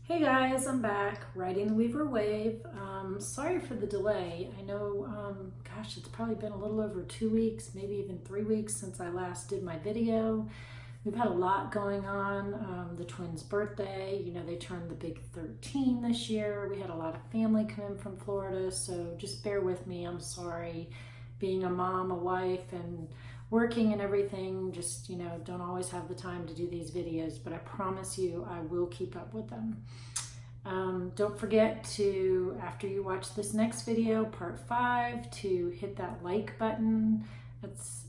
Hey guys, I'm back riding the Weaver Wave. Sorry for the delay. I know, gosh, it's probably been a little over 2 weeks, maybe even 3 weeks since I last did my video. We've had a lot going on. The twins' birthday, they turned the big 13 this year. We had a lot of family come in from Florida, so just bear with me. I'm sorry. Being a mom, a wife, and working and everything, just, don't always have the time to do these videos, but I promise you I will keep up with them. Don't forget to, after you watch this next video, part 5, to hit that like button. That's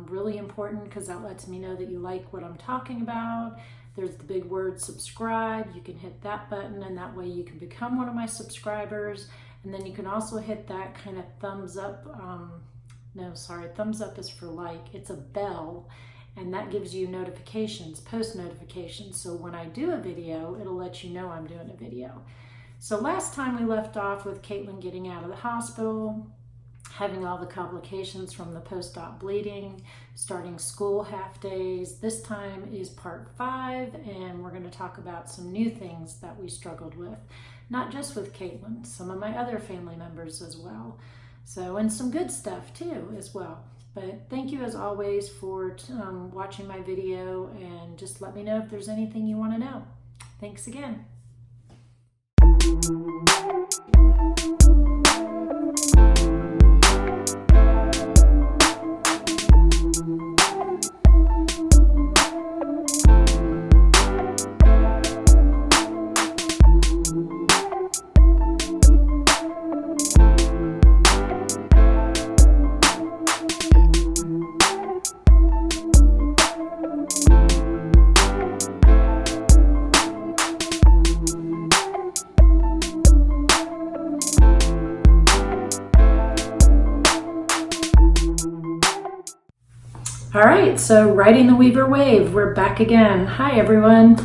really important because that lets me know that you like what I'm talking about. There's the big word subscribe. You can hit that button and that way you can become one of my subscribers. And then you can also hit that kind of thumbs up. Thumbs up is for like. It's a bell, and that gives you notifications, post notifications. So when I do a video, it'll let you know I'm doing a video. So last time we left off with Caitlin getting out of the hospital, having all the complications from the post-op bleeding, starting school half days. This time is part 5, and we're going to talk about some new things that we struggled with, not just with Caitlin, some of my other family members as well. So, and some good stuff too as well. But thank you as always for watching my video, and just let me know if there's anything you want to know. Thanks again. All right, so riding the Weaver Wave, we're back again. Hi, everyone.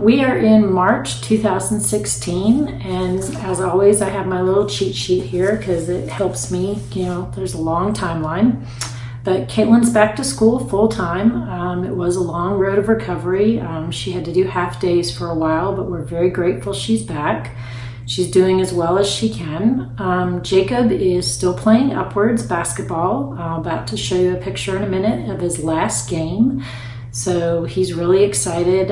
We are in March 2016, and as always, I have my little cheat sheet here because it helps me, there's a long timeline. But Caitlin's back to school full-time. It was a long road of recovery. She had to do half days for a while, but we're very grateful she's back. She's doing as well as she can. Jacob is still playing Upwards basketball. I'm about to show you a picture in a minute of his last game. So he's really excited.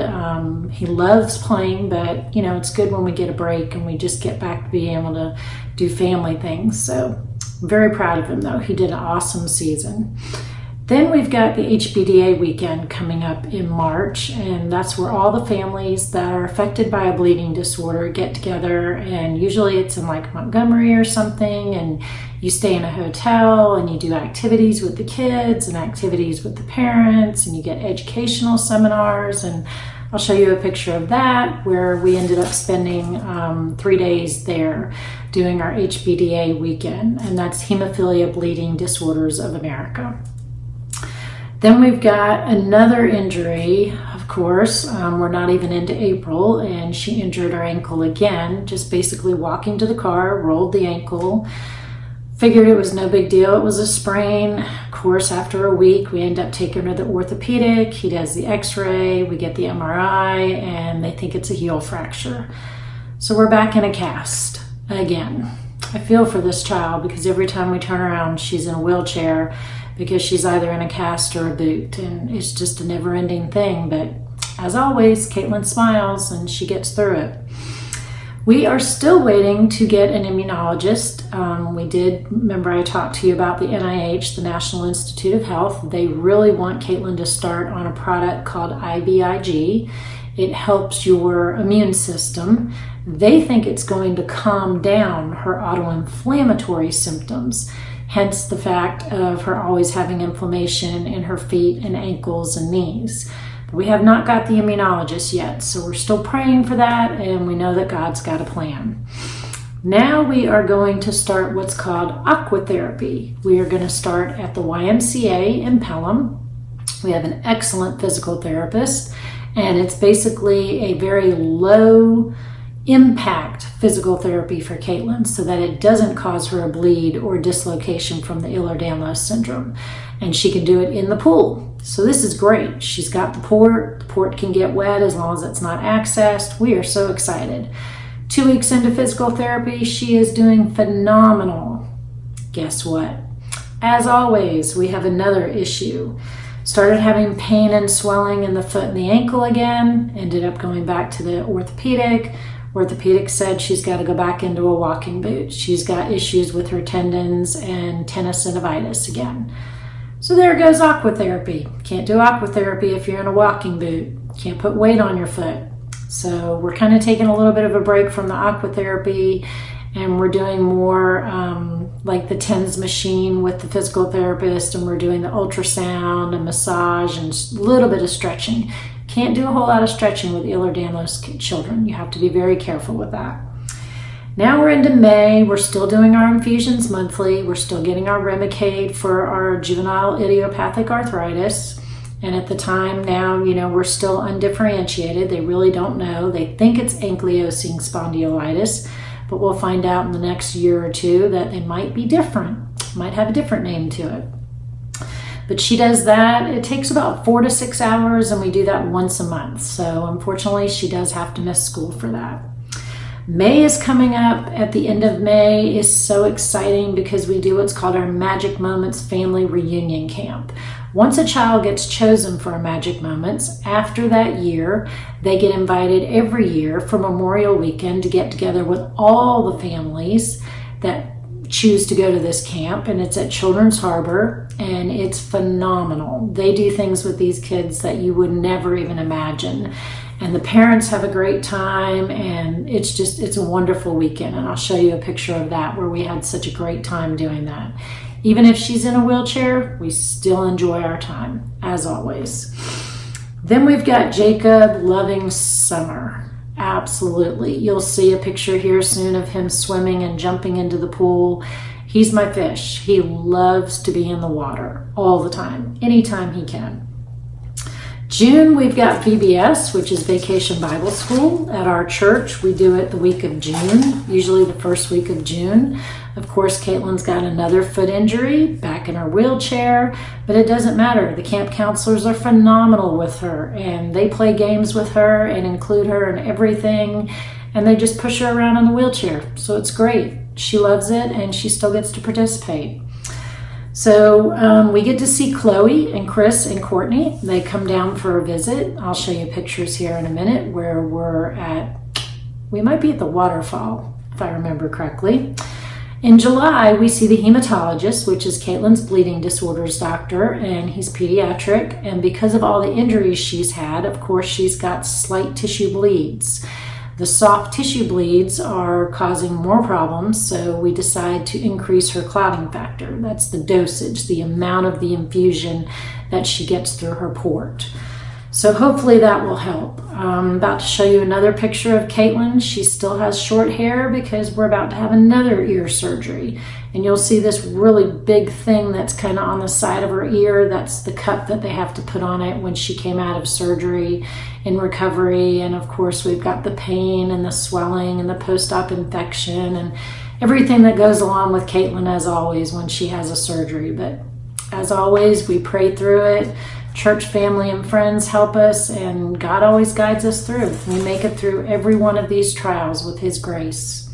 He loves playing, but it's good when we get a break and we just get back to being able to do family things. So I'm very proud of him though. He did an awesome season. Then we've got the HBDA weekend coming up in March, and that's where all the families that are affected by a bleeding disorder get together, and usually it's in like Montgomery or something, and you stay in a hotel and you do activities with the kids and activities with the parents, and you get educational seminars, and I'll show you a picture of that where we ended up spending 3 days there doing our HBDA weekend, and that's Hemophilia Bleeding Disorders of America. Then we've got another injury, of course. We're not even into April, and she injured her ankle again, just basically walking to the car, rolled the ankle, figured it was no big deal. It was a sprain. Of course, after a week, we end up taking her to the orthopedic. He does the x-ray, we get the MRI, and they think it's a heel fracture. So we're back in a cast again. I feel for this child because every time we turn around, she's in a wheelchair, because she's either in a cast or a boot, and it's just a never-ending thing. But as always, Caitlin smiles and she gets through it. We are still waiting to get an immunologist. Remember I talked to you about the NIH, the National Institute of Health. They really want Caitlin to start on a product called IVIG. It helps your immune system. They think it's going to calm down her autoinflammatory symptoms. Hence the fact of her always having inflammation in her feet and ankles and knees. But we have not got the immunologist yet, so we're still praying for that, and we know that God's got a plan. Now we are going to start what's called aquatherapy. We are going to start at the YMCA in Pelham. We have an excellent physical therapist, and it's basically a very low impact physical therapy for Caitlin so that it doesn't cause her a bleed or dislocation from the Ehlers-Danlos syndrome. And she can do it in the pool. So this is great. She's got the port. The port can get wet as long as it's not accessed. We are so excited. 2 weeks into physical therapy, she is doing phenomenal. Guess what? As always, we have another issue. Started having pain and swelling in the foot and the ankle again. Ended up going back to the orthopedic. Orthopedic said she's got to go back into a walking boot. She's got issues with her tendons and tenosynovitis again. So there goes aquatherapy. Can't do aquatherapy if you're in a walking boot. Can't put weight on your foot. So we're kind of taking a little bit of a break from the aquatherapy, and we're doing more like the TENS machine with the physical therapist, and we're doing the ultrasound and massage and a little bit of stretching. Can't do a whole lot of stretching with Ehlers-Danlos children. You have to be very careful with that. Now we're into May. We're still doing our infusions monthly. We're still getting our Remicade for our juvenile idiopathic arthritis. And at the time now, we're still undifferentiated. They really don't know. They think it's ankylosing spondylitis, but we'll find out in the next year or two that they might be different, might have a different name to it. But she does that. It takes about 4 to 6 hours, and we do that once a month. So unfortunately, she does have to miss school for that. May is coming up. At the end of May is so exciting because we do what's called our Magic Moments Family Reunion Camp. Once a child gets chosen for a Magic Moments, after that year, they get invited every year for Memorial Weekend to get together with all the families that choose to go to this camp, and it's at Children's Harbor, and it's phenomenal. They do things with these kids that you would never even imagine. And the parents have a great time, and it's a wonderful weekend. And I'll show you a picture of that where we had such a great time doing that. Even if she's in a wheelchair, we still enjoy our time, as always. Then we've got Jacob loving summer. Absolutely. You'll see a picture here soon of him swimming and jumping into the pool. He's my fish. He loves to be in the water all the time, anytime he can. June, we've got VBS, which is Vacation Bible School at our church. We do it the week of June, usually the first week of June. Of course, Caitlin's got another foot injury, back in her wheelchair, but it doesn't matter. The camp counselors are phenomenal with her, and they play games with her and include her in everything, and they just push her around in the wheelchair. So it's great. She loves it, and she still gets to participate. So we get to see Chloe and Chris and Courtney. They come down for a visit. I'll show you pictures here in a minute where we might be at the waterfall, if I remember correctly. In July, we see the hematologist, which is Caitlin's bleeding disorders doctor, and he's pediatric. And because of all the injuries she's had, of course, she's got slight tissue bleeds. The soft tissue bleeds are causing more problems, so we decide to increase her clotting factor. That's the dosage, the amount of the infusion that she gets through her port. So hopefully that will help. I'm about to show you another picture of Caitlin. She still has short hair because we're about to have another ear surgery. And you'll see this really big thing that's kind of on the side of her ear. That's the cup that they have to put on it when she came out of surgery in recovery. And of course, we've got the pain and the swelling and the post-op infection and everything that goes along with Caitlin, as always, when she has a surgery. But as always, we pray through it. Church family and friends help us, and God always guides us through. We make it through every one of these trials with His grace.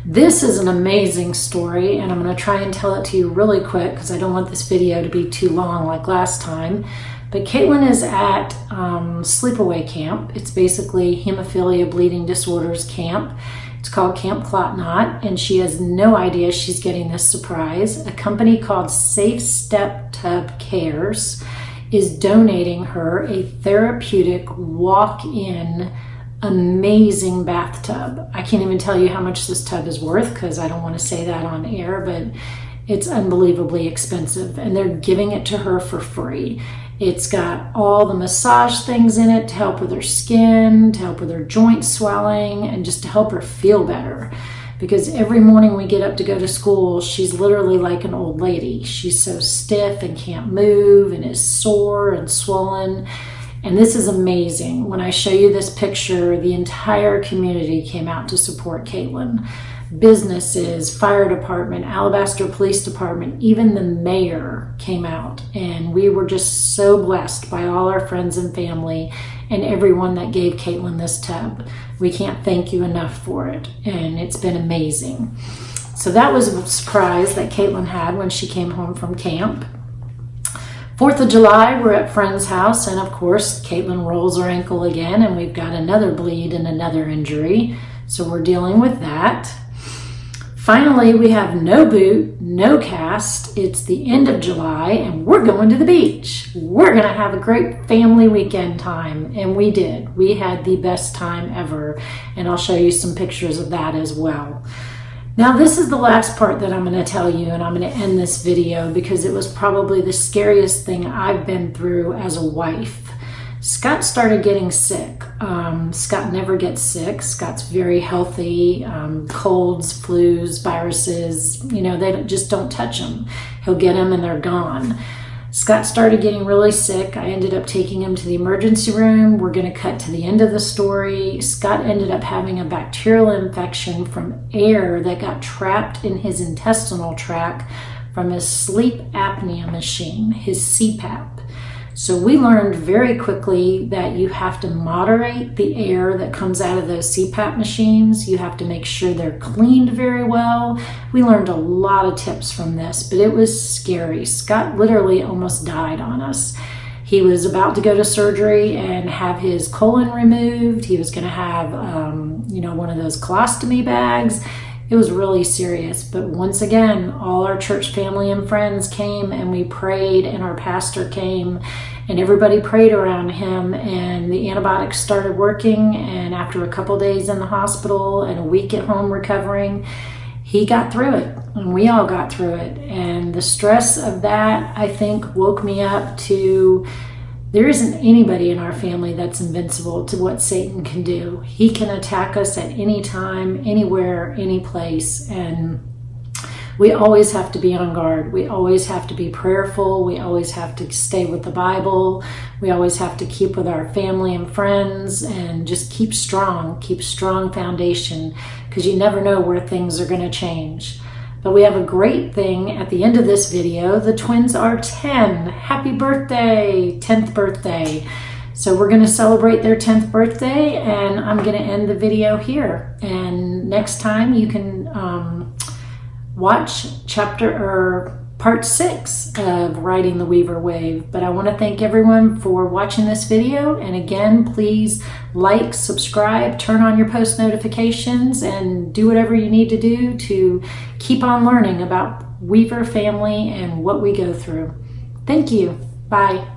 This is an amazing story, and I'm going to try and tell it to you really quick because I don't want this video to be too long like last time. But Caitlin is at Sleepaway Camp. It's basically hemophilia bleeding disorders camp. It's called Camp Clot Knot, and she has no idea she's getting this surprise. A company called Safe Step Tub Cares is donating her a therapeutic walk-in amazing bathtub. I can't even tell you how much this tub is worth because I don't want to say that on air, but it's unbelievably expensive, and they're giving it to her for free. It's got all the massage things in it to help with her skin, to help with her joint swelling, and just to help her feel better. Because every morning we get up to go to school, she's literally like an old lady. She's so stiff and can't move and is sore and swollen. And this is amazing. When I show you this picture, the entire community came out to support Caitlin. Businesses, fire department, Alabaster Police Department, even the mayor came out. And we were just so blessed by all our friends and family and everyone that gave Caitlin this tub. We can't thank you enough for it. And it's been amazing. So that was a surprise that Caitlin had when she came home from camp. 4th of July, we're at friend's house, and of course, Caitlin rolls her ankle again, and we've got another bleed and another injury, so we're dealing with that. Finally, we have no boot, no cast. It's the end of July, and we're going to the beach. We're going to have a great family weekend time, and we did. We had the best time ever, and I'll show you some pictures of that as well. Now, this is the last part that I'm going to tell you, and I'm going to end this video because it was probably the scariest thing I've been through as a wife. Scott started getting sick. Scott never gets sick. Scott's very healthy. Colds, flus, viruses, they just don't touch him. He'll get them and they're gone. Scott started getting really sick. I ended up taking him to the emergency room. We're going to cut to the end of the story. Scott ended up having a bacterial infection from air that got trapped in his intestinal tract from his sleep apnea machine, his CPAP. So we learned very quickly that you have to moderate the air that comes out of those CPAP machines. You have to make sure they're cleaned very well. We learned a lot of tips from this, but it was scary. Scott literally almost died on us. He was about to go to surgery and have his colon removed. He was going to have, one of those colostomy bags. It was really serious, but once again, all our church family and friends came and we prayed, and our pastor came and everybody prayed around him, and the antibiotics started working, and after a couple days in the hospital and a week at home recovering, he got through it, and we all got through it. And the stress of that, I think, woke me up to there isn't anybody in our family that's invincible to what Satan can do. He can attack us at any time, anywhere, any place, and we always have to be on guard. We always have to be prayerful. We always have to stay with the Bible. We always have to keep with our family and friends and just keep strong foundation, because you never know where things are going to change. But we have a great thing at the end of this video. The twins are 10. Happy birthday, 10th birthday. So we're going to celebrate their 10th birthday, and I'm going to end the video here. And next time you can watch part 6 of Riding the Weaver Wave. But I want to thank everyone for watching this video. And again, please like, subscribe, turn on your post notifications, and do whatever you need to do to keep on learning about Weaver family and what we go through. Thank you. Bye.